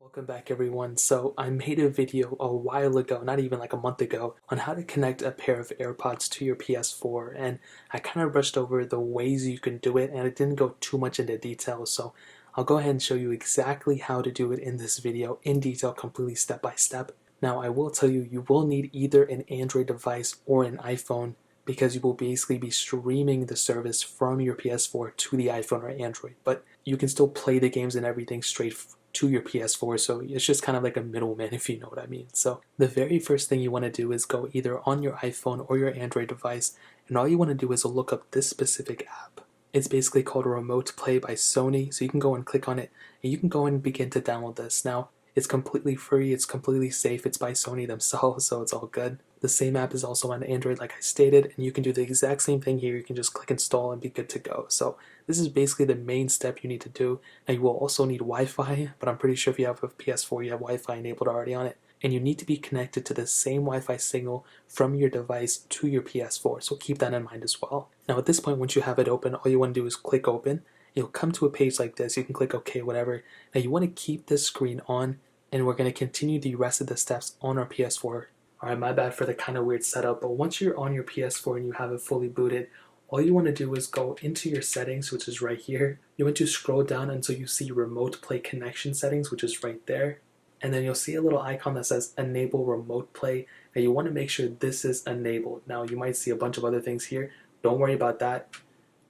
Welcome back everyone. So I made a video a while ago, not even like a month ago, on how to connect a pair of AirPods to your PS4, and I kind of brushed over the ways you can do it and it didn't go too much into detail, so I'll go ahead and show you exactly how to do it in this video in detail, completely step by step. Now I will tell you, you will need either an Android device or an iPhone because you will basically be streaming the service from your PS4 to the iPhone or Android, but you can still play the games and everything straight to your PS4, so it's just kind of like a middleman, if you know what I mean. So the very first thing you want to do is go either on your iPhone or your Android device, and all you want to do is look up this specific app. It's basically called Remote Play by Sony, so you can go and click on it and you can go and begin to download this. Now it's completely free, it's completely safe, it's by Sony themselves, so it's all good. The same app is also on Android like I stated, and you can do the exact same thing here. You can just click install and be good to go. So this is basically the main step you need to do. Now you will also need Wi-Fi, but I'm pretty sure if you have a PS4 you have Wi-Fi enabled already on it. And you need to be connected to the same Wi-Fi signal from your device to your PS4, so keep that in mind as well. Now at this point, once you have it open, all you want to do is click open. You'll come to a page like this. You can click OK, whatever. Now you want to keep this screen on, and we're going to continue the rest of the steps on our PS4. Alright, my bad for the kind of weird setup, but once you're on your PS4 and you have it fully booted, all you want to do is go into your settings, which is right here. You want to scroll down until you see Remote Play Connection Settings, which is right there. And then you'll see a little icon that says Enable Remote Play. Now you want to make sure this is enabled. Now you might see a bunch of other things here. Don't worry about that.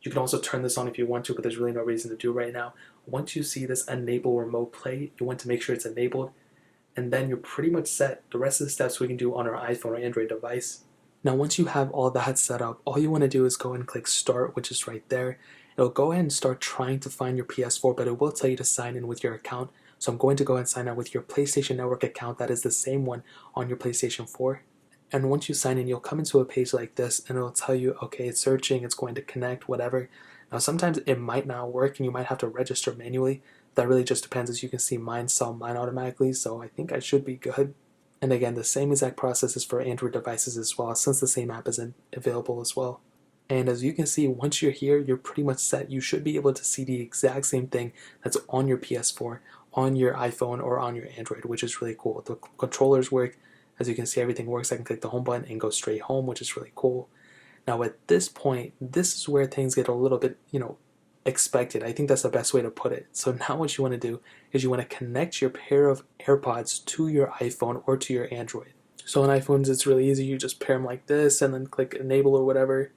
You can also turn this on if you want to, but there's really no reason to do right now. Once you see this Enable Remote Play, you want to make sure it's enabled. And then you're pretty much set. The rest of the steps we can do on our iPhone or Android device. Now once you have all that set up, all you want to do is go and click start, which is right there. It'll go ahead and start trying to find your PS4, but it will tell you to sign in with your account. So I'm going to go ahead and sign in with your PlayStation Network account. That is the same one on your PlayStation 4. And once you sign in, you'll come into a page like this and it'll tell you, okay, it's searching, it's going to connect, whatever. Now sometimes it might not work and you might have to register manually. That really just depends. As you can see, mine saw mine automatically, so I think I should be good. And again, the same exact process is for Android devices as well, since the same app is available as well. And as you can see, once you're here, you're pretty much set. You should be able to see the exact same thing that's on your PS4, on your iPhone, or on your Android, which is really cool. The controllers work. As you can see, everything works. I can click the home button and go straight home, which is really cool. Now at this point, this is where things get a little bit, expected. I think that's the best way to put it. So now what you want to do is you want to connect your pair of AirPods to your iPhone or to your Android. So on iPhones it's really easy. You just pair them like this and then click enable or whatever,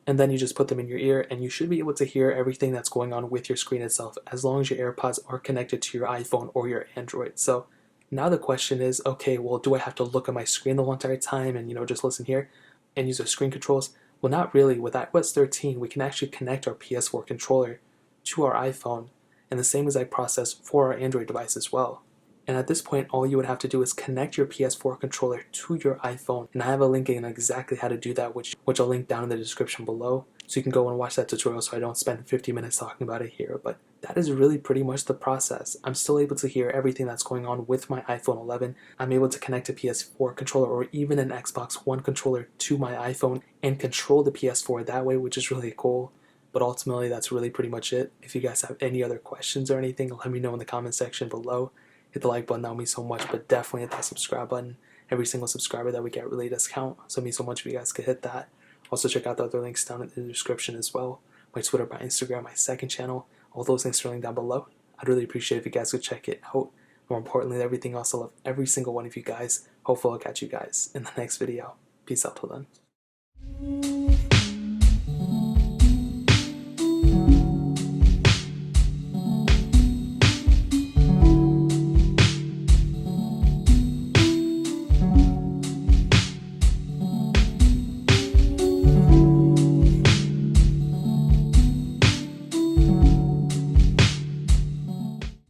and then you just put them in your ear and you should be able to hear everything that's going on with your screen itself as long as your AirPods are connected to your iPhone or your Android. So now the question is, okay, well, do I have to look at my screen the whole entire time and just listen here and use the screen controls? Well, not really. With iOS 13, we can actually connect our PS4 controller to our iPhone, and the same exact process for our Android device as well. And at this point, all you would have to do is connect your PS4 controller to your iPhone, and I have a link in exactly how to do that, which I'll link down in the description below, so you can go and watch that tutorial so I don't spend 50 minutes talking about it here. But that is really pretty much the process. I'm still able to hear everything that's going on with my iPhone 11. I'm able to connect a PS4 controller or even an Xbox One controller to my iPhone and control the PS4 that way, which is really cool. But ultimately, that's really pretty much it. If you guys have any other questions or anything, let me know in the comment section below. Hit the like button, that would mean so much, but definitely hit that subscribe button. Every single subscriber that we get really does count, so it means so much if you guys could hit that. Also check out the other links down in the description as well. My Twitter, my Instagram, my second channel, all those links are linked down below. I'd really appreciate if you guys could check it out. More importantly than everything else, I love every single one of you guys. Hopefully I'll catch you guys in the next video. Peace out till then.